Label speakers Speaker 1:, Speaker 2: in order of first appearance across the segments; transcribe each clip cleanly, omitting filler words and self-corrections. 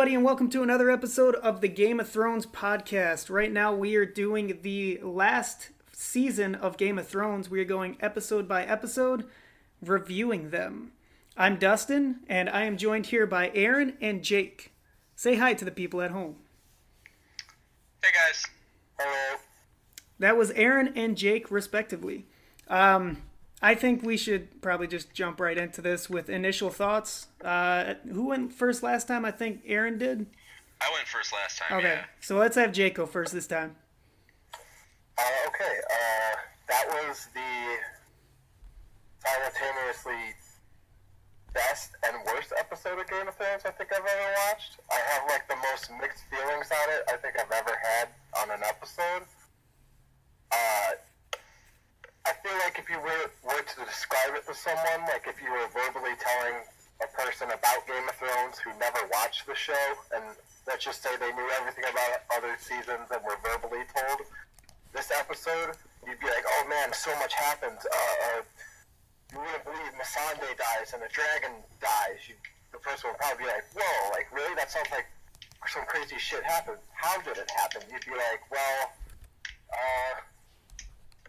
Speaker 1: everybody, and welcome to another episode of the Game of Thrones podcast. Right now, we are doing the last season of Game of Thrones. We are going episode by episode, reviewing them. I'm Dustin, and I am joined here by Aaron and Jake. Say hi to the people at home.
Speaker 2: Hey, guys.
Speaker 3: Hello.
Speaker 1: That was Aaron and Jake, respectively. I think we should probably just jump right into this with initial thoughts. Who went first last time? I think Aaron did.
Speaker 2: I went first last time,
Speaker 1: Okay,
Speaker 2: yeah.
Speaker 1: so let's have Jake go first this time.
Speaker 3: Okay, that was the simultaneously best and worst episode of Game of Thrones I think I've ever watched. I have, the most mixed feelings on it I think I've ever had on an episode. I feel like if you were to describe it to someone, if you were verbally telling a person about Game of Thrones who never watched the show, and let's just say they knew everything about other seasons and were verbally told this episode, you'd be like, oh man, so much happens. You wouldn't believe Missandei dies and a dragon dies. The person would probably be like, whoa, really? That sounds like some crazy shit happened. How did it happen? You'd be like, well,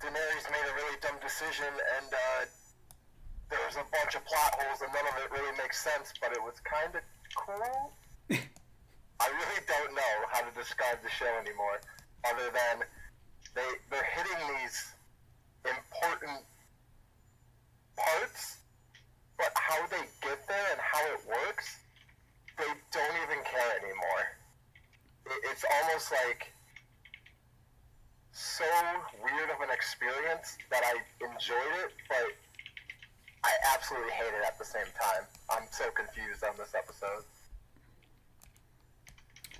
Speaker 3: Daenerys made a really dumb decision, and there was a bunch of plot holes, and none of it really makes sense, but it was kind of cool. I really don't know how to describe the show anymore, other than they're hitting these important parts, but how they get there and how it works, they don't even care anymore. It's almost like so weird of an experience that I enjoyed it, but I absolutely hate it at the same time. I'm so confused on this episode.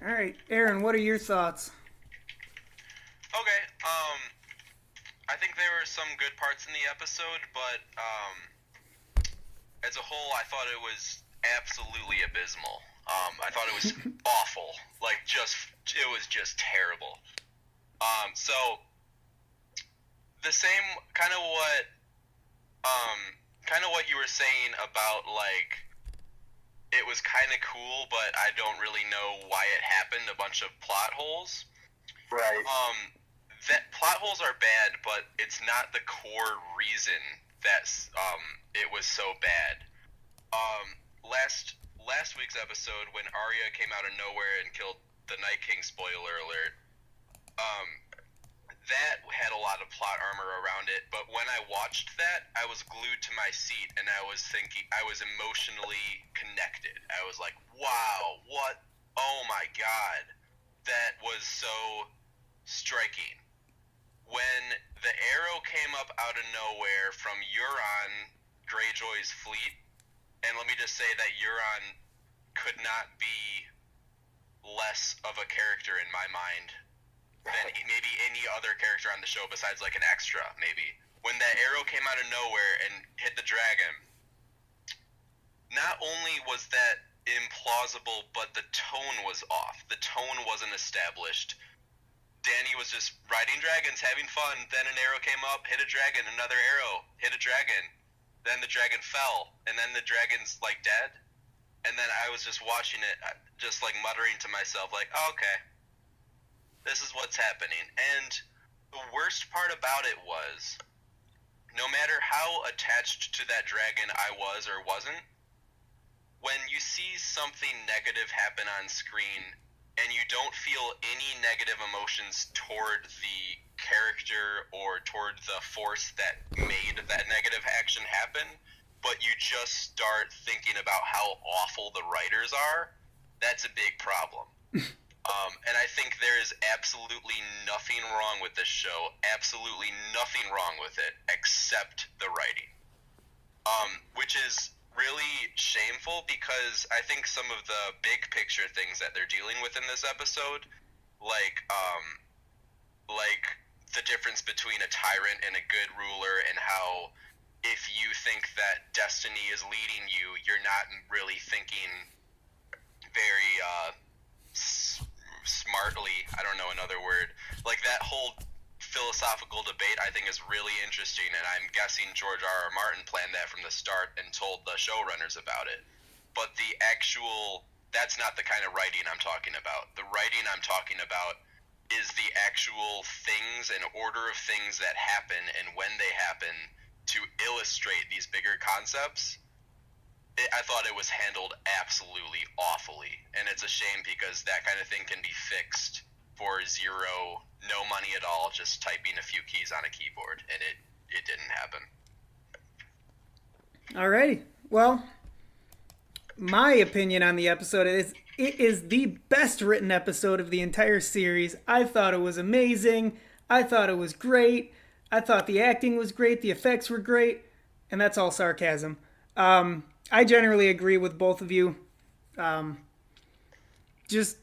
Speaker 1: All right, Aaron, what are your thoughts?
Speaker 2: Okay, I think there were some good parts in the episode, but as a whole, I thought it was absolutely abysmal. I thought it was awful. It was just terrible. So the same kind of what you were saying about it was kind of cool, but I don't really know why it happened. A bunch of plot holes.
Speaker 3: Right.
Speaker 2: That plot holes are bad, but it's not the core reason that it was so bad. Last week's episode, when Arya came out of nowhere and killed the Night King, spoiler alert, that had a lot of plot armor around it, but when I watched that, I was glued to my seat, and I was emotionally connected. I was like, wow, what? Oh my god. That was so striking. When the arrow came up out of nowhere from Euron Greyjoy's fleet, and let me just say that Euron could not be less of a character in my mind than maybe any other character on the show besides an extra, maybe. When that arrow came out of nowhere and hit the dragon, not only was that implausible, but the tone was off. The tone wasn't established. Dany was just riding dragons, having fun, then an arrow came up, hit a dragon, another arrow, hit a dragon, then the dragon fell, and then the dragon's, dead. And then I was just watching it, just, muttering to myself, oh, okay. This is what's happening. And the worst part about it was, no matter how attached to that dragon I was or wasn't, when you see something negative happen on screen and you don't feel any negative emotions toward the character or toward the force that made that negative action happen, but you just start thinking about how awful the writers are, that's a big problem. And I think there is absolutely nothing wrong with this show, absolutely nothing wrong with it, except the writing. Which is really shameful because I think some of the big picture things that they're dealing with in this episode, like the difference between a tyrant and a good ruler, and how if you think that destiny is leading you, you're not really thinking very smartly. I don't know another word. That whole philosophical debate I think is really interesting, and I'm guessing George R. R. Martin planned that from the start and told the showrunners about it. But the That's not the kind of writing I'm talking about. The writing I'm talking about is the actual things and order of things that happen and when they happen to illustrate these bigger concepts. I thought it was handled absolutely awfully, and it's a shame because that kind of thing can be fixed for no money at all, just typing a few keys on a keyboard, and it didn't happen.
Speaker 1: Alrighty. Well, my opinion on the episode is it is the best written episode of the entire series. I thought it was amazing. I thought it was great. I thought the acting was great. The effects were great. And that's all sarcasm. I generally agree with both of you. Just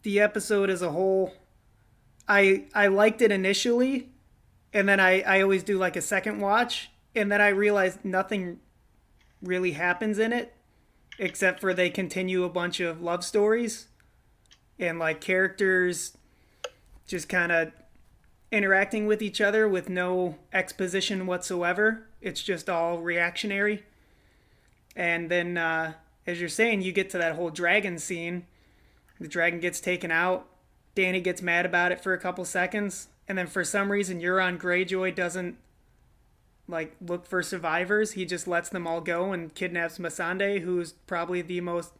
Speaker 1: the episode as a whole, I liked it initially, and then I always do like a second watch, and then I realized nothing really happens in it, except for they continue a bunch of love stories, and like characters just kind of interacting with each other with no exposition whatsoever. It's just all reactionary. And then, as you're saying, you get to that whole dragon scene. The dragon gets taken out. Danny gets mad about it for a couple seconds. And then for some reason, Euron Greyjoy doesn't like look for survivors. He just lets them all go and kidnaps Missandei, who's probably the most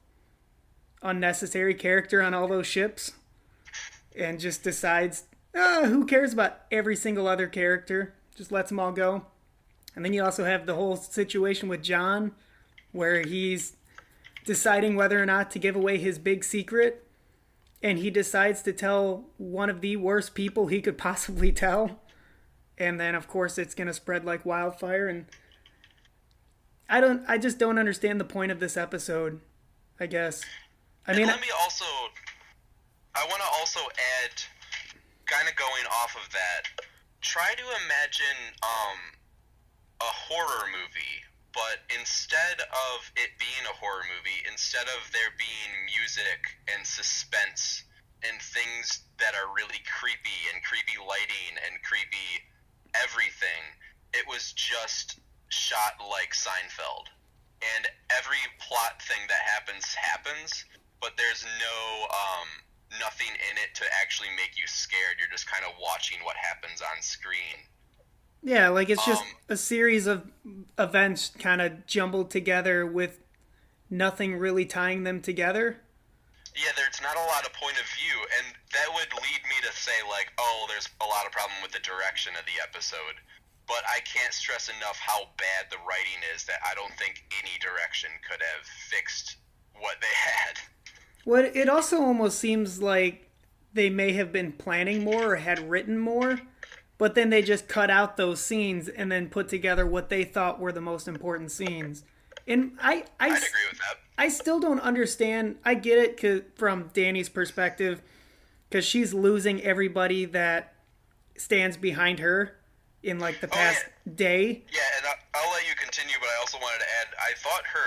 Speaker 1: unnecessary character on all those ships. And just decides, who cares about every single other character? Just lets them all go. And then you also have the whole situation with Jon, where he's deciding whether or not to give away his big secret, and he decides to tell one of the worst people he could possibly tell, and then of course it's going to spread like wildfire. And I just don't understand the point of this episode, I guess. I want
Speaker 2: to also add, kind of going off of that, try to imagine a horror movie, but instead of it being a horror movie, instead of there being music and suspense and things that are really creepy and creepy lighting and creepy everything, it was just shot like Seinfeld. And every plot thing that happens, but there's nothing in it to actually make you scared. You're just kind of watching what happens on screen.
Speaker 1: Yeah, like it's just a series of events kind of jumbled together with nothing really tying them together.
Speaker 2: Yeah, there's not a lot of point of view, and that would lead me to say, like, oh, there's a lot of problem with the direction of the episode. But I can't stress enough how bad the writing is that I don't think any direction could have fixed what they had.
Speaker 1: Well, it also almost seems like they may have been planning more or had written more, but then they just cut out those scenes and then put together what they thought were the most important scenes. And I'd
Speaker 2: agree with that.
Speaker 1: I still don't understand. I get it from Dany's perspective, because she's losing everybody that stands behind her in like the past day.
Speaker 2: Yeah, and I'll let you continue, but I also wanted to add, I thought her,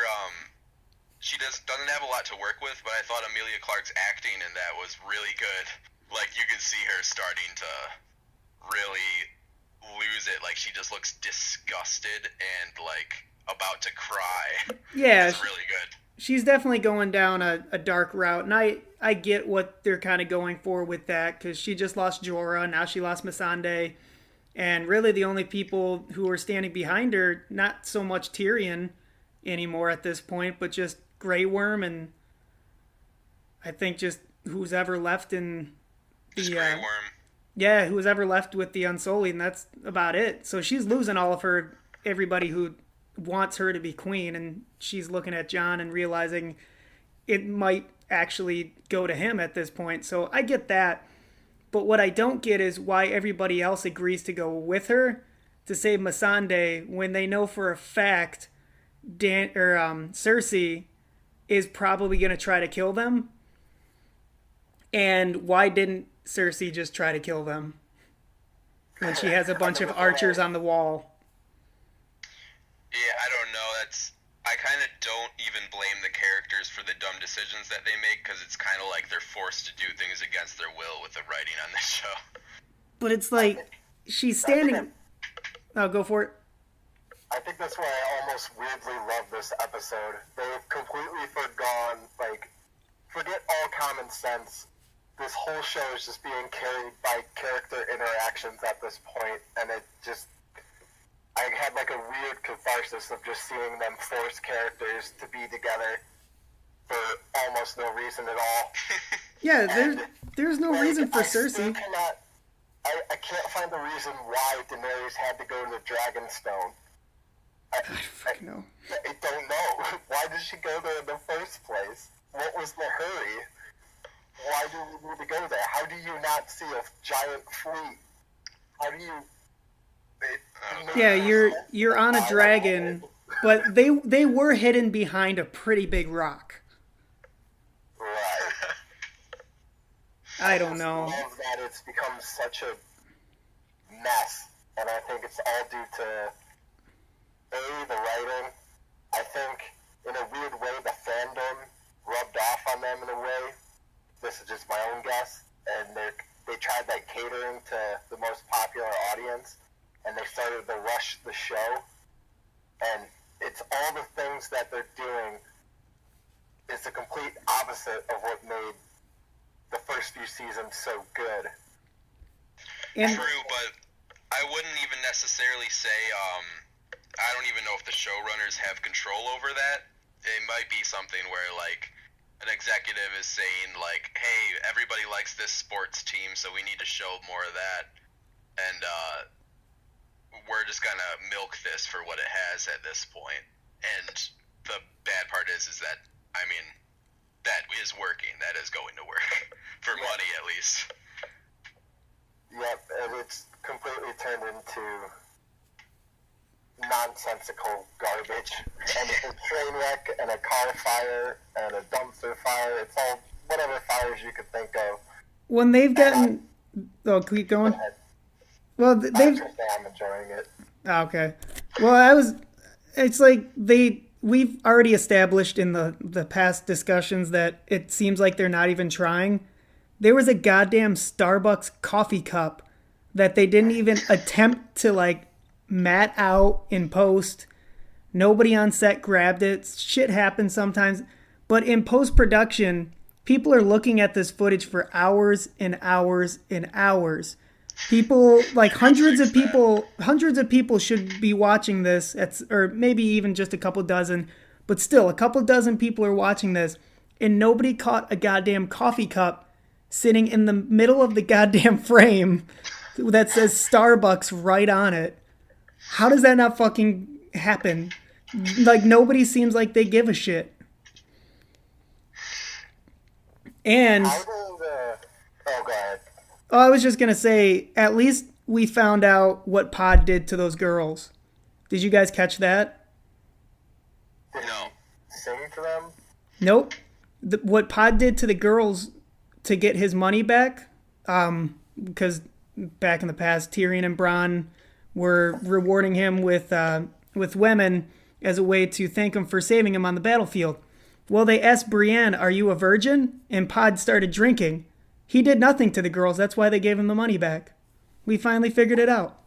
Speaker 2: she doesn't have a lot to work with, but I thought Emilia Clarke's acting in that was really good. Like, you can see her starting to really lose it. Like, she just looks disgusted and like about to cry.
Speaker 1: Yeah,
Speaker 2: it's really good.
Speaker 1: She's definitely going down a dark route, and I get what they're kind of going for with that, because she just lost Jorah, now she lost Missandei, and really the only people who are standing behind her, not so much Tyrion anymore at this point, but just Grey Worm, and I think just who's ever left in the
Speaker 2: Grey Worm.
Speaker 1: Yeah, who's ever left with the Unsullied, and that's about it. So she's losing all of everybody who wants her to be queen, and she's looking at Jon and realizing it might actually go to him at this point. So I get that. But what I don't get is why everybody else agrees to go with her to save Missandei when they know for a fact Cersei is probably going to try to kill them. And why didn't Cersei just try to kill them when she has a bunch of archers on the wall?
Speaker 2: Yeah, I don't know. I kind of don't even blame the characters for the dumb decisions that they make, because it's kind of like they're forced to do things against their will with the writing on this show.
Speaker 1: But it's like she's standing. Oh, go for it.
Speaker 3: I think that's why I almost weirdly love this episode. They've completely forgone, like, forget all common sense. This whole show is just being carried by character interactions at this point, and it just, I had like a weird catharsis of just seeing them force characters to be together for almost no reason at all.
Speaker 1: Yeah, there's no reason for Cersei.
Speaker 3: I can't find the reason why Daenerys had to go to the Dragonstone. I
Speaker 1: know.
Speaker 3: I don't know. Why did she go there in the first place? What was the hurry? Why do we need to go there? How do you not see a giant fleet? How do you...
Speaker 1: Yeah, you're on a dragon, but they were hidden behind a pretty big rock.
Speaker 3: Right.
Speaker 1: I don't know.
Speaker 3: I love that it's become such a mess, and I think it's all due to the writing. I think in a weird way the fandom rubbed off on them in a way. This is just my own guess, and they tried like catering to the most popular audience, and they started to rush the show, and it's all the things that they're doing is the complete opposite of what made the first few seasons so good.
Speaker 2: True, but I wouldn't even necessarily say, I don't even know if the showrunners have control over that. It might be something where, like, an executive is saying, like, hey, everybody likes this sports team, so we need to show more of that. And, we're just gonna milk this for what it has at this point. And the bad part is that, I mean, that is working. That is going to work. For money, at least.
Speaker 3: Yep, and it's completely turned into nonsensical garbage. And a train wreck, and a car fire, and a dumpster fire. It's all whatever fires you could think of.
Speaker 1: When they've gotten... Oh, keep going. Well, they've...
Speaker 3: I'm enjoying it.
Speaker 1: Okay. Well, it's like we've already established in the past discussions that it seems like they're not even trying. There was a goddamn Starbucks coffee cup that they didn't even attempt to, like, mat out in post. Nobody on set grabbed it. Shit happens sometimes. But in post-production, people are looking at this footage for hours and hours and hours. People, like hundreds of people should be watching this, or maybe even just a couple dozen, but still, a couple dozen people are watching this, and nobody caught a goddamn coffee cup sitting in the middle of the goddamn frame that says Starbucks right on it. How does that not fucking happen? Like, nobody seems like they give a shit. And...
Speaker 3: Oh, go ahead.
Speaker 1: Oh, I was just going to say, at least we found out what Pod did to those girls. Did you guys catch that?
Speaker 2: No.
Speaker 3: Sing to them?
Speaker 1: Nope. What Pod did to the girls to get his money back, because back in the past, Tyrion and Bronn were rewarding him with women as a way to thank him for saving him on the battlefield. Well, they asked Brienne, "Are you a virgin?" And Pod started drinking. He did nothing to the girls. That's why they gave him the money back. We finally figured it out.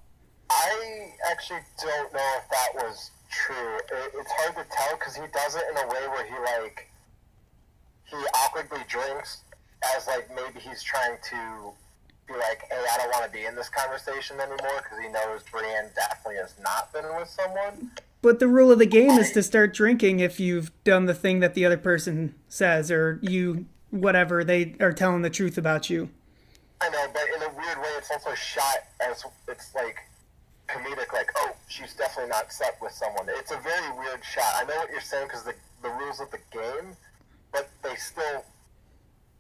Speaker 3: I actually don't know if that was true. It's hard to tell because he does it in a way where he awkwardly drinks as, like, maybe he's trying to be like, hey, I don't want to be in this conversation anymore because he knows Brienne definitely has not been with someone.
Speaker 1: But the rule of the game is to start drinking if you've done the thing that the other person says, or whatever, they are telling the truth about you.
Speaker 3: I know, but in a weird way, it's also shot as, it's like, comedic, like, oh, she's definitely not set with someone. It's a very weird shot. I know what you're saying because the rules of the game, but they still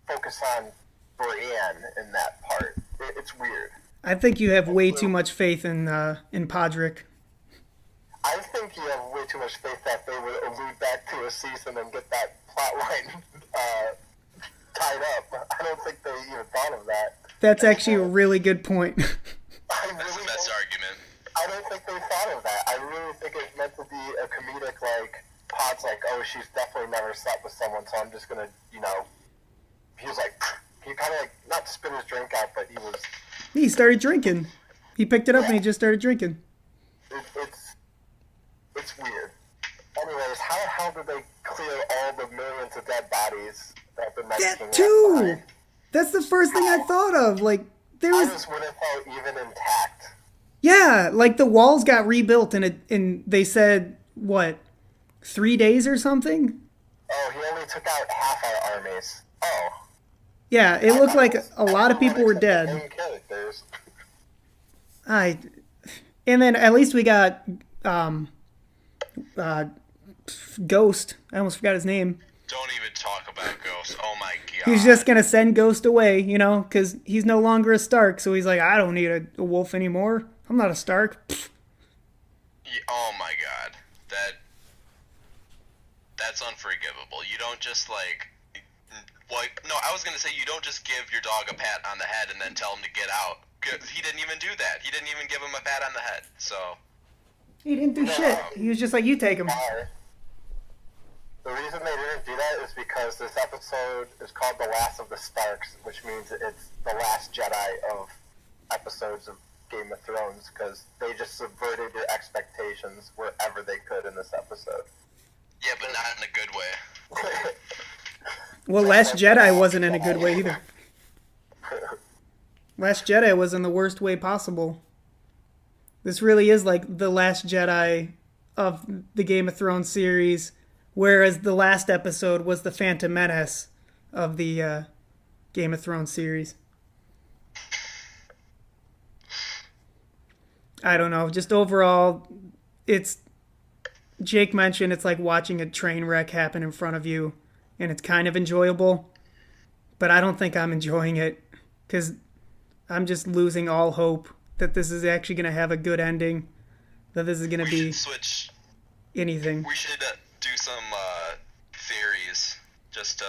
Speaker 3: focus on Brienne in that part. It's weird.
Speaker 1: I think you have way too much faith in Podrick.
Speaker 3: I think you have way too much faith that they would allude back to a season and get that plotline tied up. I don't think they even thought of that.
Speaker 1: That's actually a really good point.
Speaker 2: That's the best argument.
Speaker 3: I don't think they thought of that. I really think it's meant to be a comedic, like, Pod's like, oh, she's definitely never slept with someone, so I'm just gonna, he was like, he kind of like, not spit his drink out, but
Speaker 1: he started drinking. He picked it up and he just started drinking.
Speaker 3: It's weird. Anyways, how the hell did they clear all the millions of dead bodies that the Night
Speaker 1: That
Speaker 3: King
Speaker 1: too!
Speaker 3: left behind.
Speaker 1: That's the first thing I thought of. Like, there was...
Speaker 3: How would have felt even intact?
Speaker 1: Yeah, like the walls got rebuilt and they said, what, 3 days or something?
Speaker 3: Oh, he only took out half our armies. Oh.
Speaker 1: Yeah, it looked like a lot of people were dead.
Speaker 3: Main characters.
Speaker 1: And then at least we got Ghost. I almost forgot his name.
Speaker 2: Don't even talk about Ghost. Oh my god.
Speaker 1: He's just going to send Ghost away, you know, because he's no longer a Stark. So he's like, I don't need a wolf anymore. I'm not a Stark.
Speaker 2: Oh my god. That's unforgivable. You don't just no, I was going to say you don't just give your dog a pat on the head and then tell him to get out. He didn't even do that. He didn't even give him a pat on the head. So
Speaker 1: He didn't do shit. He was just like, you take him.
Speaker 3: The reason they didn't do that is because this episode is called The Last of the Starks, which means it's the last Jedi of episodes of Game of Thrones, because they just subverted your expectations wherever they could in this episode.
Speaker 2: Yeah, but not in a good way.
Speaker 1: Well, Last Jedi wasn't in a good way either. Last Jedi was in the worst way possible. This really is like the Last Jedi of the Game of Thrones series, whereas the last episode was the Phantom Menace of the Game of Thrones series. I don't know. Just overall, it's... Jake mentioned it's like watching a train wreck happen in front of you, and it's kind of enjoyable, but I don't think I'm enjoying it, because I'm just losing all hope that this is actually going to have a good ending, that this is going to be
Speaker 2: switch
Speaker 1: anything.
Speaker 2: We should do some theories just to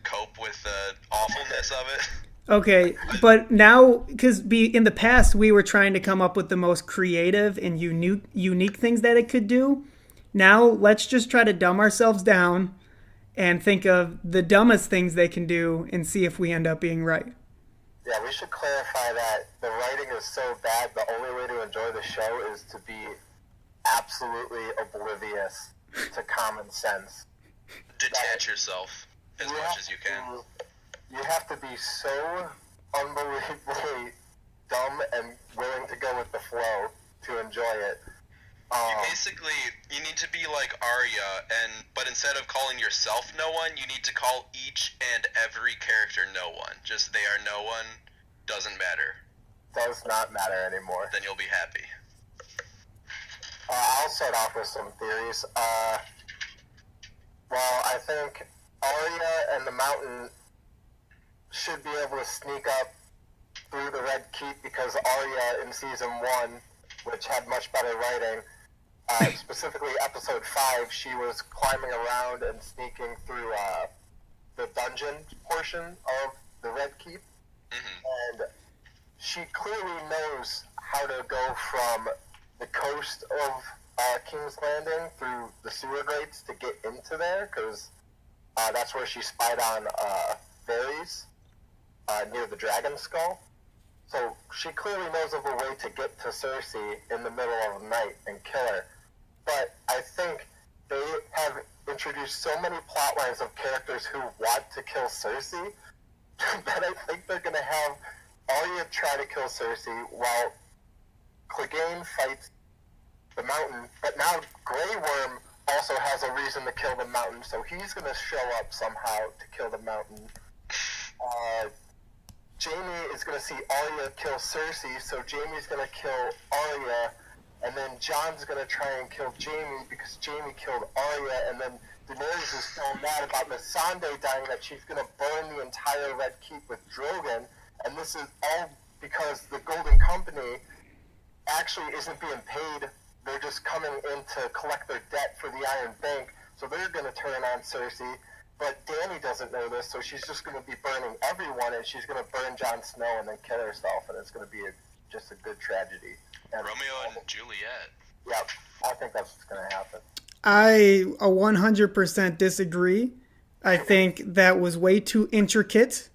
Speaker 2: cope with the awfulness of it.
Speaker 1: Okay, but now, because in the past we were trying to come up with the most creative and unique things that it could do. Now let's just try to dumb ourselves down and think of the dumbest things they can do and see if we end up being right.
Speaker 3: Yeah, we should clarify that the writing is so bad, the only way to enjoy the show is to be absolutely oblivious to common sense.
Speaker 2: Detach yourself as much as you can.
Speaker 3: You have to be so unbelievably dumb and willing to go with the flow to enjoy it.
Speaker 2: You need to be like Arya, but instead of calling yourself no one, you need to call each and every character no one. Just they are no one, doesn't matter.
Speaker 3: Does not matter anymore.
Speaker 2: Then you'll be happy.
Speaker 3: I'll start off with some theories. Well, I think Arya and the Mountain should be able to sneak up through the Red Keep, because Arya in Season 1, which had much better writing, specifically Episode 5, she was climbing around and sneaking through the dungeon portion of the Red Keep. Mm-hmm. And she clearly knows how to go from the coast of King's Landing through the sewer grates to get into there, because that's where she spied on Varys near the Dragon Skull. So she clearly knows of a way to get to Cersei in the middle of the night and kill her. But I think they have introduced so many plot lines of characters who want to kill Cersei that I think they're going to have Arya try to kill Cersei while Clegane fights the Mountain. But now Grey Worm also has a reason to kill the Mountain, so he's going to show up somehow to kill the Mountain. Jaime is going to see Arya kill Cersei, so Jaime's going to kill Arya, and then Jon's going to try and kill Jaime because Jaime killed Arya, and then Daenerys is so mad about Missandei dying that she's going to burn the entire Red Keep with Drogon, and this is all because the Golden Company actually isn't being paid. They're just coming in to collect their debt for the Iron Bank, so they're going to turn on Cersei. But Dany doesn't know this, so she's just going to be burning everyone, and she's going to burn Jon Snow and then kill herself, and it's going to be just a good tragedy. And
Speaker 2: Romeo and Juliet.
Speaker 3: Yeah, I think that's what's going to happen.
Speaker 1: I 100% disagree. I think that was way too intricate.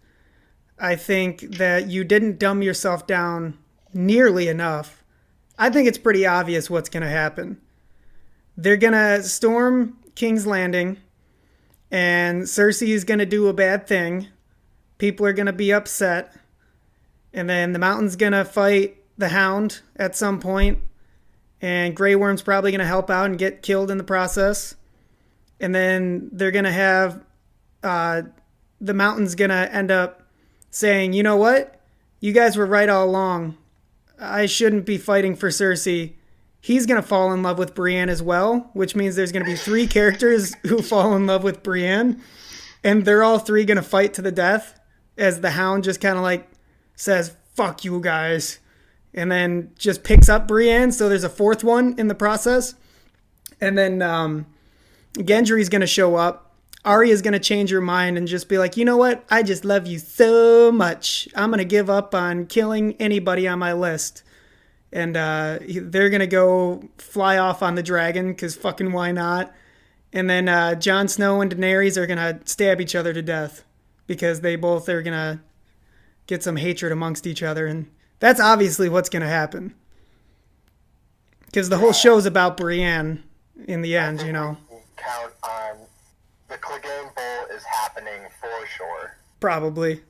Speaker 1: I think that you didn't dumb yourself down nearly enough. I think it's pretty obvious what's going to happen. They're going to storm King's Landing. and Cersei is going to do a bad thing. People are going to be upset. And then the Mountain's going to fight the Hound at some point. And Grey Worm's probably going to help out and get killed in the process. And then they're going to have... the Mountain's going to end up saying, you know what? You guys were right all along. I shouldn't be fighting for Cersei. He's going to fall in love with Brienne as well, which means there's going to be 3 characters who fall in love with Brienne. And they're all 3 going to fight to the death as the Hound just kind of like says, fuck you guys. And then just picks up Brienne. So there's a 4th one in the process. And then Gendry's going to show up. Arya's going to change her mind and just be like, you know what? I just love you so much. I'm going to give up on killing anybody on my list. And they're going to go fly off on the dragon because fucking why not? And then Jon Snow and Daenerys are going to stab each other to death because they both are going to get some hatred amongst each other. And that's obviously what's going to happen. Because the whole show's about Brienne in the end, you know.
Speaker 3: Count on the Clegane Bowl is happening for sure.
Speaker 1: Probably.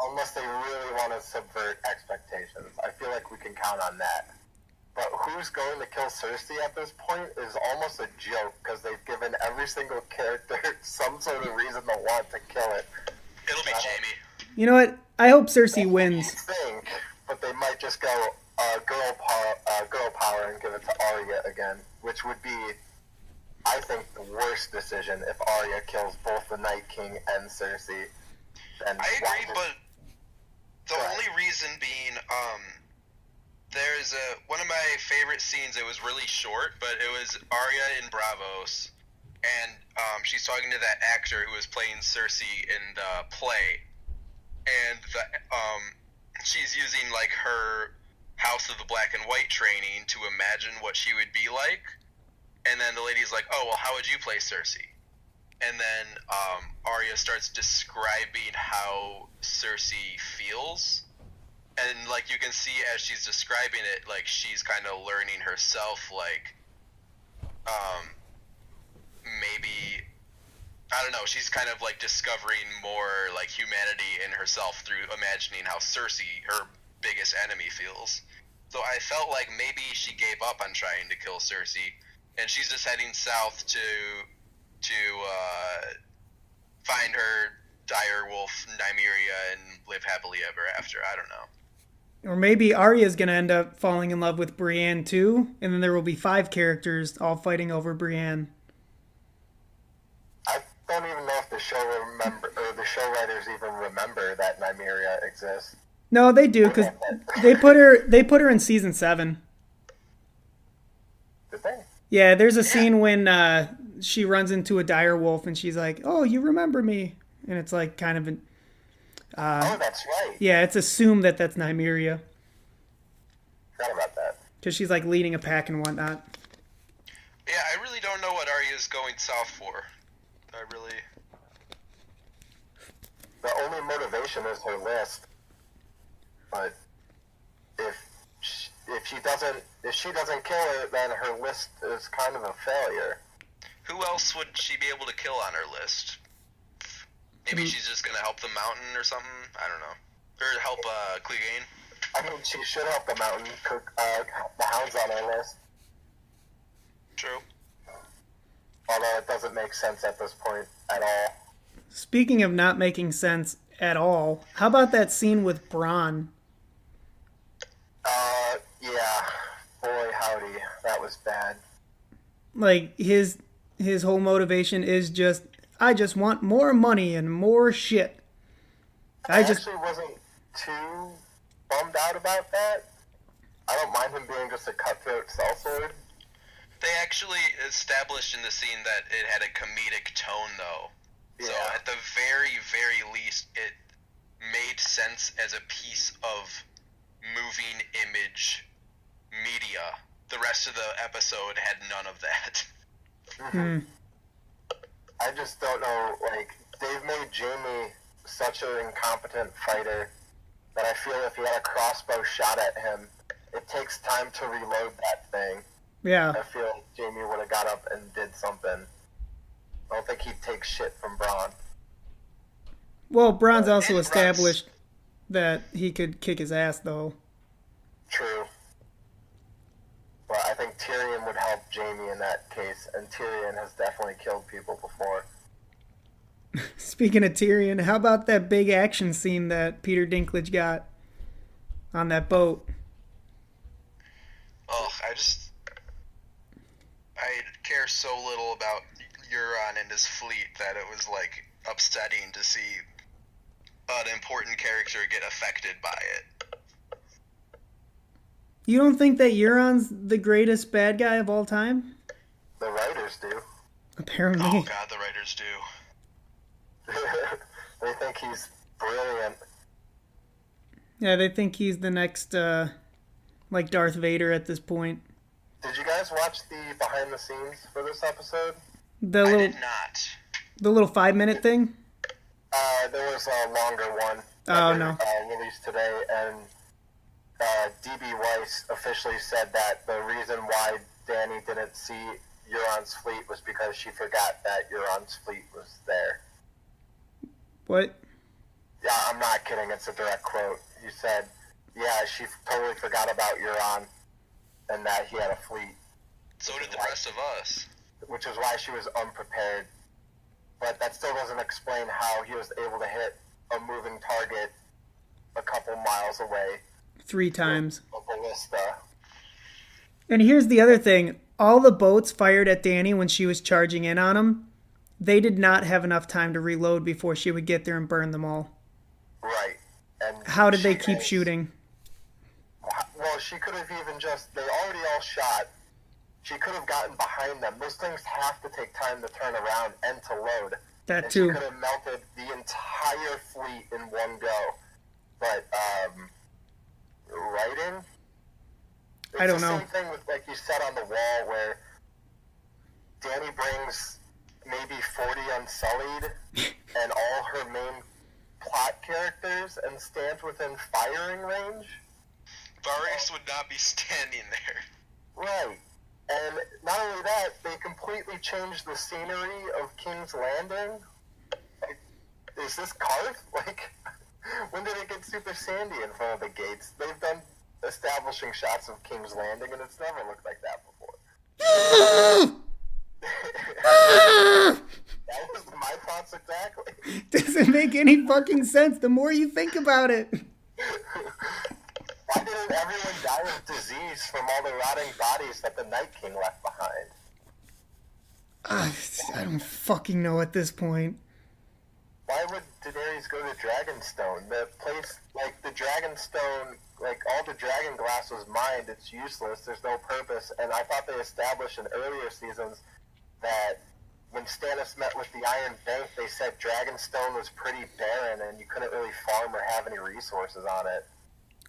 Speaker 3: Unless they really want to subvert expectations. I feel like we can count on that. But who's going to kill Cersei at this point is almost a joke because they've given every single character some sort of reason to want to kill it.
Speaker 2: It'll be Jaime.
Speaker 1: You know what? I hope Cersei wins.
Speaker 3: But they might just go girl power and give it to Arya again, which would be, I think, the worst decision if Arya kills both the Night King and Cersei.
Speaker 2: I agree, but the only reason being, there's one of my favorite scenes. It was really short, but it was Arya in Braavos, and she's talking to that actor who was playing Cersei in the play, and she's using like her House of the Black and White training to imagine what she would be like. And then the lady's like, oh, well, how would you play Cersei? And then Arya starts describing how Cersei feels. And, like, you can see as she's describing it, like, she's kind of learning herself, like, maybe, I don't know, she's kind of, like, discovering more, like, humanity in herself through imagining how Cersei, her biggest enemy, feels. So I felt like maybe she gave up on trying to kill Cersei, and she's just heading south to find her dire wolf Nymeria and live happily ever after. I don't know.
Speaker 1: Or maybe Arya's going to end up falling in love with Brienne too, and then there will be 5 characters all fighting over Brienne.
Speaker 3: I don't even know if the show writers even remember that Nymeria exists.
Speaker 1: No, they do, because they put her in season 7.
Speaker 3: Did they?
Speaker 1: Yeah, there's a scene when she runs into a dire wolf and she's like, "Oh, you remember me?" And it's like kind of an.
Speaker 3: Oh, that's right.
Speaker 1: Yeah, it's assumed that that's Nymeria.
Speaker 3: Forgot about that.
Speaker 1: Because she's like leading a pack and whatnot.
Speaker 2: Yeah, I really don't know what Arya's going south for.
Speaker 3: The only motivation is her list. But if she doesn't kill her, then her list is kind of a failure.
Speaker 2: Who else would she be able to kill on her list? Maybe she's just gonna help the Mountain or something. I don't know, or help Clegane.
Speaker 3: I mean, she should help the Mountain. The Hound's on her list.
Speaker 2: True.
Speaker 3: Although it doesn't make sense at this point at all.
Speaker 1: Speaking of not making sense at all, how about that scene with Bronn?
Speaker 3: Yeah. Boy, howdy. That was bad.
Speaker 1: Like, his whole motivation is just, I just want more money and more shit.
Speaker 3: I actually wasn't too bummed out about that. I don't mind him being just a cutthroat sellsword.
Speaker 2: They actually established in the scene that it had a comedic tone, though. Yeah. So at the very, very least, it made sense as a piece of moving image media. The rest of the episode had none of that.
Speaker 1: Mm-hmm.
Speaker 3: I just don't know, like, they've made Jaime such an incompetent fighter that I feel if he had a crossbow shot at him, it takes time to reload that thing.
Speaker 1: Yeah.
Speaker 3: I feel Jaime would have got up and did something. I don't think he'd take shit from Braun.
Speaker 1: Well, Braun's also established that he could kick his ass, though.
Speaker 3: True. But I think Tyrion would help Jaime in that case, and Tyrion has definitely killed people before.
Speaker 1: Speaking of Tyrion, how about that big action scene that Peter Dinklage got on that boat?
Speaker 2: Oh, I care so little about Euron and his fleet that it was, like, upsetting to see an important character get affected by it.
Speaker 1: You don't think that Euron's the greatest bad guy of all time?
Speaker 3: The writers do.
Speaker 1: Apparently.
Speaker 2: Oh, God, the writers do.
Speaker 3: They think he's brilliant.
Speaker 1: Yeah, they think he's the next, like Darth Vader at this point.
Speaker 3: Did you guys watch the behind the scenes for this episode?
Speaker 2: I did not.
Speaker 1: The little 5-minute thing?
Speaker 3: There was a longer one.
Speaker 1: Oh, no.
Speaker 3: Released today, and D.B. Weiss officially said that the reason why Dany didn't see Euron's fleet was because she forgot that Euron's fleet was there.
Speaker 1: What?
Speaker 3: Yeah, I'm not kidding. It's a direct quote. He said, yeah, she totally forgot about Euron and that he had a fleet.
Speaker 2: So did the rest of us.
Speaker 3: Which is why she was unprepared. But that still doesn't explain how he was able to hit a moving target a couple miles away.
Speaker 1: 3 times.
Speaker 3: A ballista.
Speaker 1: And here's the other thing. All the boats fired at Dany when she was charging in on him, they did not have enough time to reload before she would get there and burn them all.
Speaker 3: Right. And
Speaker 1: how did they keep shooting?
Speaker 3: Well, she could have even they already all shot. She could have gotten behind them. Those things have to take time to turn around and to load.
Speaker 1: That too.
Speaker 3: She could have melted the entire fleet in one go. But, writing?
Speaker 1: I don't know.
Speaker 3: It's the same thing with, like you said on the wall, where Dany brings maybe 40 Unsullied and all her main plot characters and stands within firing range.
Speaker 2: Varys would not be standing there.
Speaker 3: Right. And not only that, they completely changed the scenery of King's Landing. Like, is this Karth? Like, when did it get super sandy in front of the gates? They've done establishing shots of King's Landing, and it's never looked like that before. That was my thoughts exactly.
Speaker 1: Doesn't make any fucking sense the more you think about it.
Speaker 3: Why didn't everyone die of disease from all the rotting bodies that the Night King left behind?
Speaker 1: I don't fucking know at this point.
Speaker 3: Why would Daenerys go to Dragonstone? The place, like, the Dragonstone, like, all the dragon glass was mined. It's useless. There's no purpose. And I thought they established in earlier seasons that when Stannis met with the Iron Bank, they said Dragonstone was pretty barren and you couldn't really farm or have any resources on it.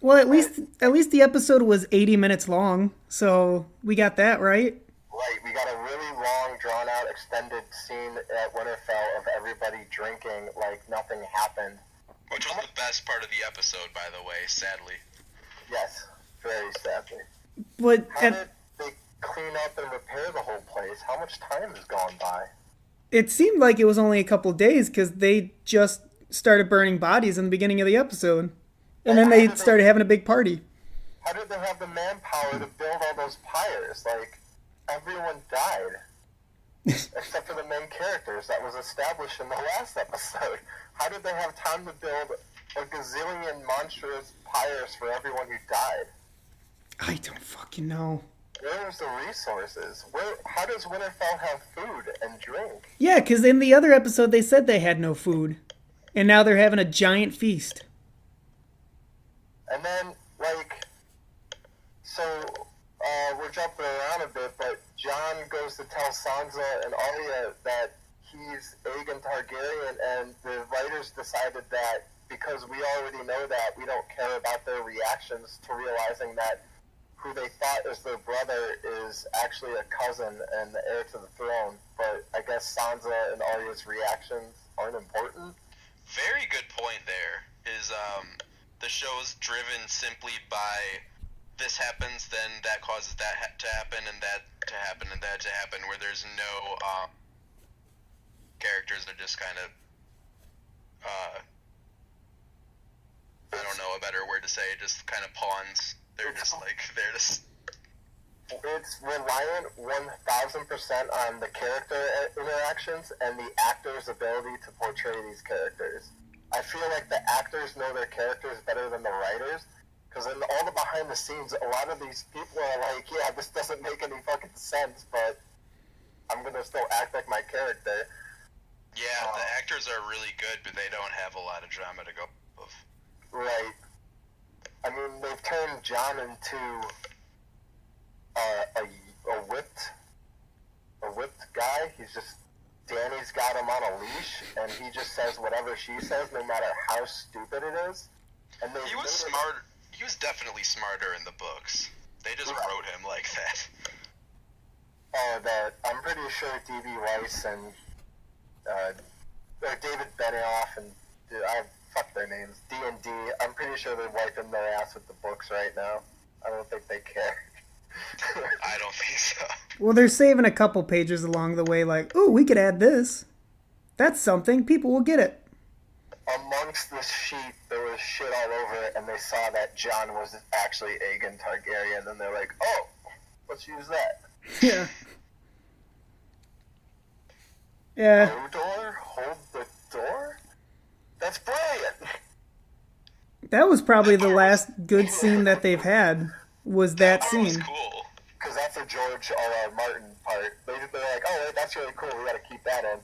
Speaker 1: Well, at least the episode was 80 minutes long, so we got that right.
Speaker 3: Right, we got a really long, drawn-out, extended scene at Winterfell of everybody drinking like nothing happened.
Speaker 2: Which was the best part of the episode, by the way, sadly.
Speaker 3: Yes, very sadly.
Speaker 1: But
Speaker 3: how did they clean up and repair the whole place? How much time has gone by?
Speaker 1: It seemed like it was only a couple days because they just started burning bodies in the beginning of the episode. And then they started having a big party.
Speaker 3: How did they have the manpower to build all those pyres? Like, everyone died. Except for the main characters that was established in the last episode. How did they have time to build a gazillion monstrous pyres for everyone who died?
Speaker 1: I don't fucking know.
Speaker 3: Where's the resources? How does Winterfell have food and drink?
Speaker 1: Yeah, because in the other episode they said they had no food. And now they're having a giant feast.
Speaker 3: And then, like, so, we're jumping around a bit, but Jon goes to tell Sansa and Arya that he's Aegon Targaryen, and the writers decided that because we already know that, we don't care about their reactions to realizing that who they thought is their brother is actually a cousin and the heir to the throne. But I guess Sansa and Arya's reactions aren't important.
Speaker 2: Very good point there. The show is driven simply by this happens, then that causes that to happen, and that to happen, and that to happen, where there's no characters are just kind of, I don't know a better word to say, just kind of pawns.
Speaker 3: It's reliant 1,000% on the character interactions and the actor's ability to portray these characters. I feel like the actors know their characters better than the writers, because in all the behind the scenes, a lot of these people are like, yeah, this doesn't make any fucking sense, but I'm gonna still act like my character.
Speaker 2: Yeah, the actors are really good, but they don't have a lot of drama to go with.
Speaker 3: Right. I mean, they've turned John into a whipped guy. He's just, Danny's got him on a leash, and he just says whatever she says, no matter how stupid it is. And
Speaker 2: he was smart. He was definitely smarter in the books. They just wrote him like that.
Speaker 3: I'm pretty sure D.B. Weiss and David Benioff and fuck their names, D&D. I'm pretty sure they're wiping their ass with the books right now. I don't think they care.
Speaker 2: I don't think so.
Speaker 1: Well, they're saving a couple pages along the way, like, ooh, we could add this. That's something. People will get it.
Speaker 3: Amongst this sheet, there was shit all over it, and they saw that John was actually Aegon Targaryen, and they're like, oh, let's use that.
Speaker 1: Yeah. Yeah.
Speaker 3: Hodor? Hold the door? That's brilliant!
Speaker 1: That was probably the last good scene that they've had, was that scene.
Speaker 2: That was cool.
Speaker 3: Because that's a George R.R. Martin part. They're like, oh, wait, that's really cool, we gotta keep that in.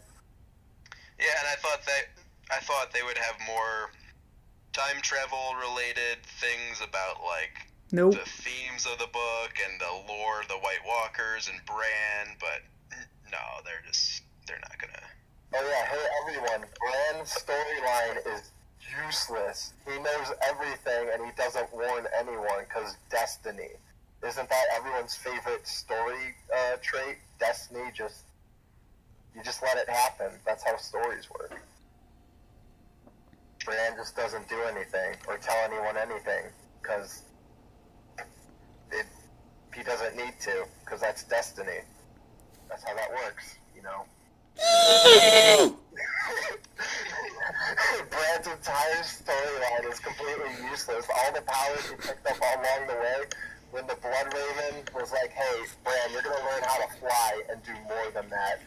Speaker 2: Yeah, and I thought they would have more time travel related things about, like,
Speaker 1: nope,
Speaker 2: the themes of the book and the lore of the White Walkers and Bran, but no, they're not gonna.
Speaker 3: Oh yeah, hey everyone, Bran's storyline is useless. He knows everything and he doesn't warn anyone because destiny. Isn't that everyone's favorite story trait? Destiny, you just let it happen. That's how stories work. Bran just doesn't do anything or tell anyone anything because he doesn't need to, because that's destiny. That's how that works, you know. Bran's entire storyline is completely useless. All the powers he picked up along the way, when the Blood Raven was like, hey, Bran, you're going to learn how to fly and do more than that.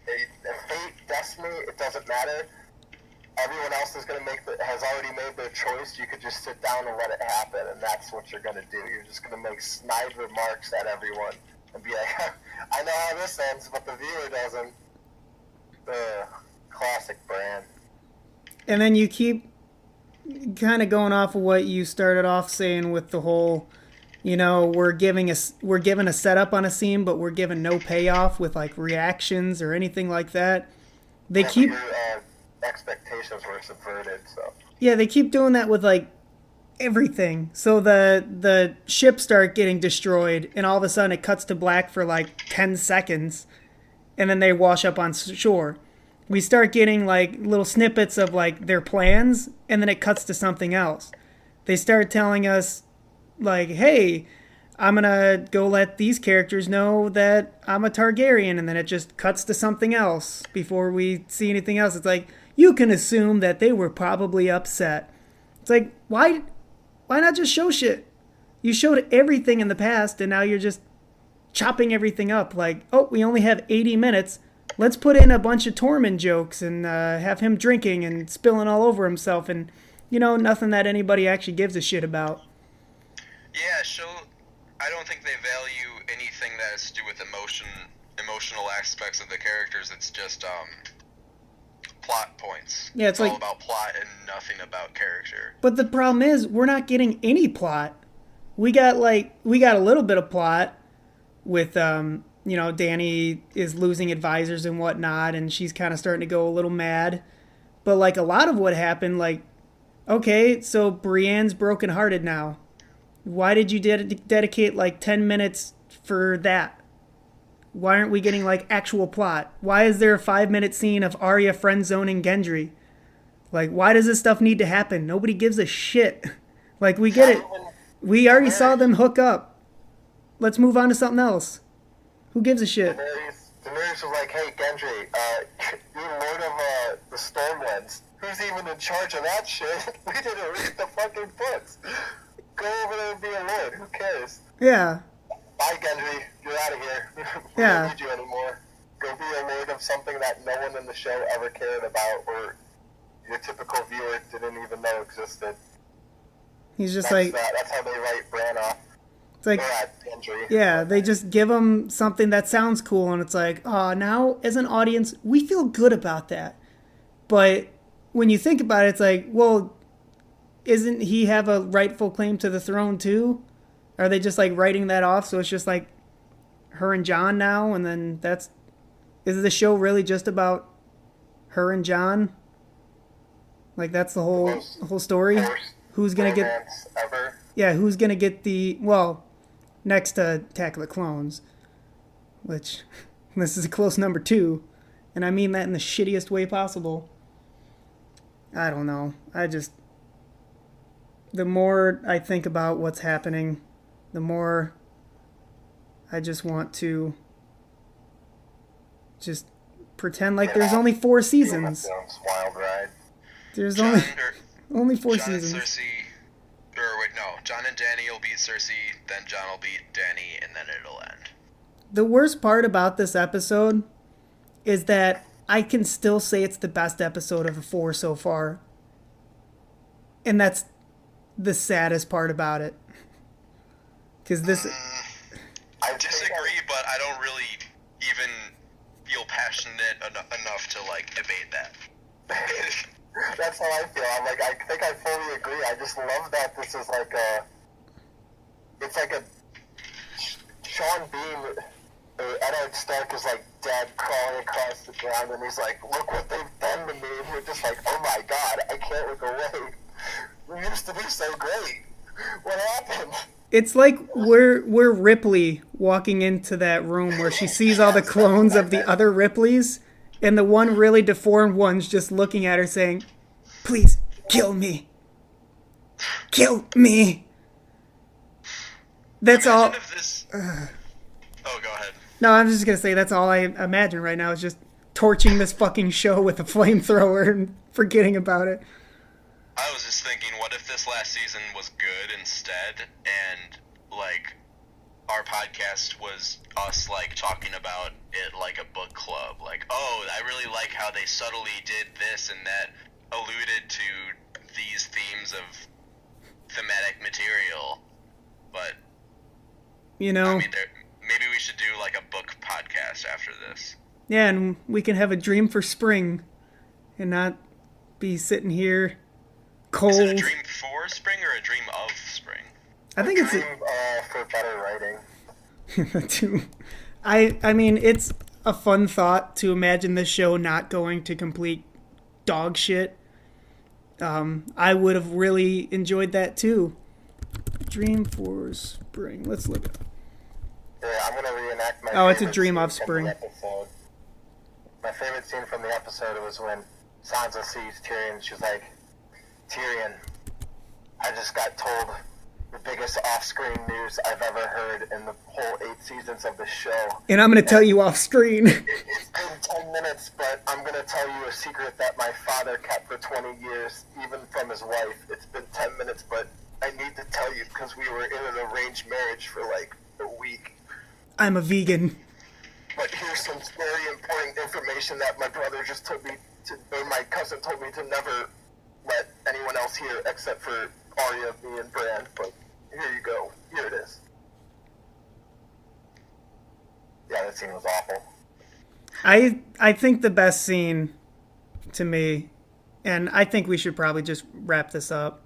Speaker 3: Fate, destiny, it doesn't matter. Everyone else has already made their choice. You could just sit down and let it happen, and that's what you're going to do. You're just going to make snide remarks at everyone and be like, I know how this ends, but the viewer doesn't. Classic Bran.
Speaker 1: And then you keep kind of going off of what you started off saying with the whole, you know, we're given a setup on a scene, but we're given no payoff with like reactions or anything like that. They keep
Speaker 3: your expectations were subverted. So
Speaker 1: yeah, they keep doing that with like everything. So the ships start getting destroyed, and all of a sudden it cuts to black for like 10 seconds, and then they wash up on shore. We start getting like little snippets of like their plans, and then it cuts to something else. They start telling us like, hey, I'm gonna go let these characters know that I'm a Targaryen, and then it just cuts to something else before we see anything else. It's like, you can assume that they were probably upset. It's like, why not just show shit? You showed everything in the past, and now you're just chopping everything up. Like, oh, we only have 80 minutes. Let's put in a bunch of Tormund jokes and have him drinking and spilling all over himself, and, you know, nothing that anybody actually gives a shit about.
Speaker 2: Yeah, I don't think they value anything that has to do with emotional aspects of the characters. It's just plot points.
Speaker 1: Yeah,
Speaker 2: it's all about plot and nothing about character.
Speaker 1: But the problem is, we're not getting any plot. We got a little bit of plot with you know, Dany is losing advisors and whatnot, and she's kind of starting to go a little mad. But like a lot of what happened, like, okay, so Brienne's brokenhearted now. Why did you dedicate like 10 minutes for that? Why aren't we getting like actual plot? Why is there a 5-minute scene of Arya friend zoning Gendry? Like, why does this stuff need to happen? Nobody gives a shit. Like, we get it. We already saw them hook up. Let's move on to something else. Who gives a shit?
Speaker 3: Daenerys was like, hey, Gendry, you're Lord of the Stormlands. Who's even in charge of that shit? We didn't read the fucking books. Go over there and be a lord. Who cares?
Speaker 1: Yeah.
Speaker 3: Bye, Gendry. You're out of here. We
Speaker 1: Yeah.
Speaker 3: don't need you anymore. Go be a lord of something that no one in the show ever cared about, or your typical viewer didn't even know existed.
Speaker 1: He's just
Speaker 3: That's
Speaker 1: like,
Speaker 3: that's how they write Bran off.
Speaker 1: it's like,
Speaker 3: Gendry.
Speaker 1: yeah, they just give him something that sounds cool, and it's like, oh, now as an audience, we feel good about that. But when you think about it, it's like, well, isn't he have a rightful claim to the throne too? Are they just like writing that off? So it's just like her and Jon now, and then is the show really just about her and Jon? Like that's the whole story? Who's gonna get?
Speaker 3: Ever.
Speaker 1: Yeah, who's gonna get next to Attack of the Clones? Which this is a close number 2, and I mean that in the shittiest way possible. I don't know. The more I think about what's happening, the more I just want to just pretend like there's only 4 seasons.
Speaker 3: Wild ride.
Speaker 1: There's
Speaker 2: Jon
Speaker 1: only 4
Speaker 2: Jon
Speaker 1: seasons.
Speaker 2: And Cersei, or wait, no. Jon and Dany will beat Cersei, then Jon will beat Dany, and then it'll end.
Speaker 1: The worst part about this episode is that I can still say it's the best episode of the 4 so far. And that's the saddest part about it. Because this...
Speaker 2: I disagree, but I don't really even feel passionate enough to, like, debate that.
Speaker 3: That's how I feel. I think I fully agree. I just love that this is like it's like a Sean Bean or Eddard Stark is like dead, crawling across the ground, and he's like, look what they've done to me. And we're just like, oh my god, I can't look away. We used to be so great. What happened?
Speaker 1: It's like we're Ripley walking into that room where she sees all the clones of the other Ripleys, and the one really deformed one's just looking at her saying, please, kill me. Kill me. That's all.
Speaker 2: Oh, go ahead.
Speaker 1: No, I'm just going to say that's all I imagine right now is just torching this fucking show with a flamethrower and forgetting about it.
Speaker 2: I was just thinking, what if this last season was good instead, and, like, our podcast was us, like, talking about it like a book club. Like, oh, I really like how they subtly did this and that alluded to these themes of thematic material. But,
Speaker 1: you know,
Speaker 2: I mean, maybe we should do, like, a book podcast after this.
Speaker 1: Yeah, and we can have a dream for spring and not be sitting here cold.
Speaker 2: Is it a dream for spring or a dream of spring?
Speaker 1: I think it's
Speaker 3: a dream for better writing.
Speaker 1: I mean, it's a fun thought to imagine this show not going to complete dog shit. I would have really enjoyed that too. Dream for spring. Let's look it up.
Speaker 3: Yeah, I'm gonna reenact my.
Speaker 1: Oh, it's a dream of spring.
Speaker 3: My favorite scene from the episode was when Sansa sees Tyrion. She's like, Tyrion, I just got told the biggest off-screen news I've ever heard in the whole 8 seasons of the show.
Speaker 1: And I'm going to tell you off-screen.
Speaker 3: It's been 10 minutes, but I'm going to tell you a secret that my father kept for 20 years, even from his wife. It's been 10 minutes, but I need to tell you because we were in an arranged marriage for like a week.
Speaker 1: I'm a vegan.
Speaker 3: But here's some very important information that my brother just told me or my cousin told me to never let anyone else hear except for Arya, me, and Bran. But here you go. Here it is. Yeah, that scene was awful.
Speaker 1: I think the best scene to me, and I think we should probably just wrap this up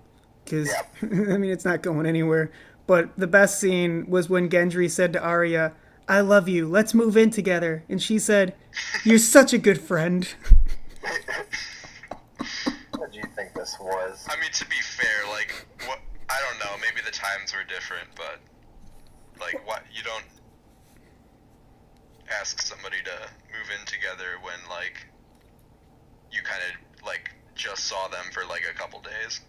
Speaker 1: because I mean it's not going anywhere. But the best scene was when Gendry said to Arya, "I love you. Let's move in together." And she said, "You're such a good friend."
Speaker 3: What do you think this was?
Speaker 2: I mean, to be fair, like, what? I don't know. Maybe the times were different, but like, what? You don't ask somebody to move in together when like you kind of like just saw them for like a couple days.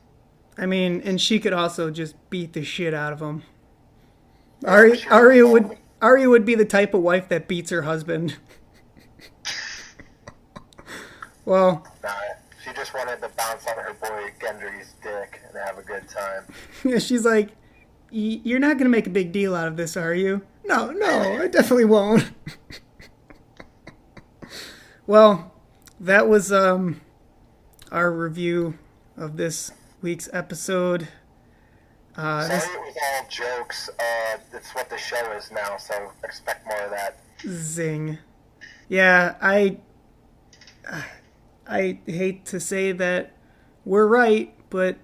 Speaker 1: I mean, and she could also just beat the shit out of him. Arya would be the type of wife that beats her husband. Well,
Speaker 3: Nah, she just wanted to bounce on her boy Gendry's dick and have a good time.
Speaker 1: yeah, she's like, you're not going to make a big deal out of this, are you? No, I definitely won't. Well, that was our review of this week's episode.
Speaker 3: Sorry it was all jokes. It's what the show is now, so expect more of that.
Speaker 1: Zing. Yeah, I hate to say that we're right, but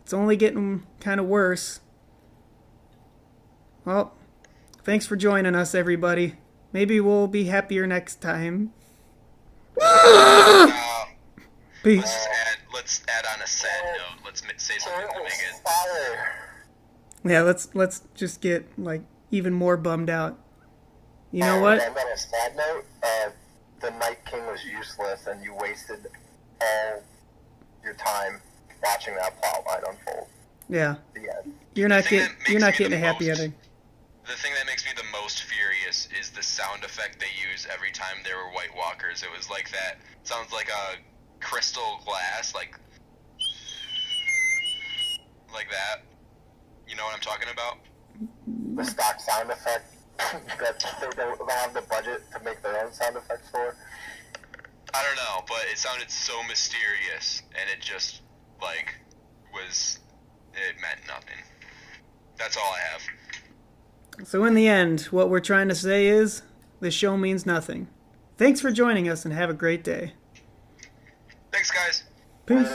Speaker 1: it's only getting kind of worse. Well, thanks for joining us, everybody. Maybe we'll be happier next time. Peace.
Speaker 2: Let's add on a sad note. Let's say something to Megan.
Speaker 1: Yeah, let's just get like even more bummed out. You know what?
Speaker 3: And on a sad note, the Night King was useless, and you wasted all your time watching that plot line unfold.
Speaker 1: Yeah.
Speaker 3: The end.
Speaker 1: You're not getting a happy ending.
Speaker 2: The thing that makes me the most furious is the sound effect they use every time there were White Walkers. It was like that. Sounds like a crystal glass, like that. You know what I'm talking about?
Speaker 3: The stock sound effect that they don't have the budget to make their own sound effects for.
Speaker 2: I don't know, but it sounded so mysterious, and it just, like, it meant nothing. That's all I have.
Speaker 1: So in the end, what we're trying to say is, the show means nothing. Thanks for joining us, and have a great day.
Speaker 2: Thanks, guys.
Speaker 1: Peace.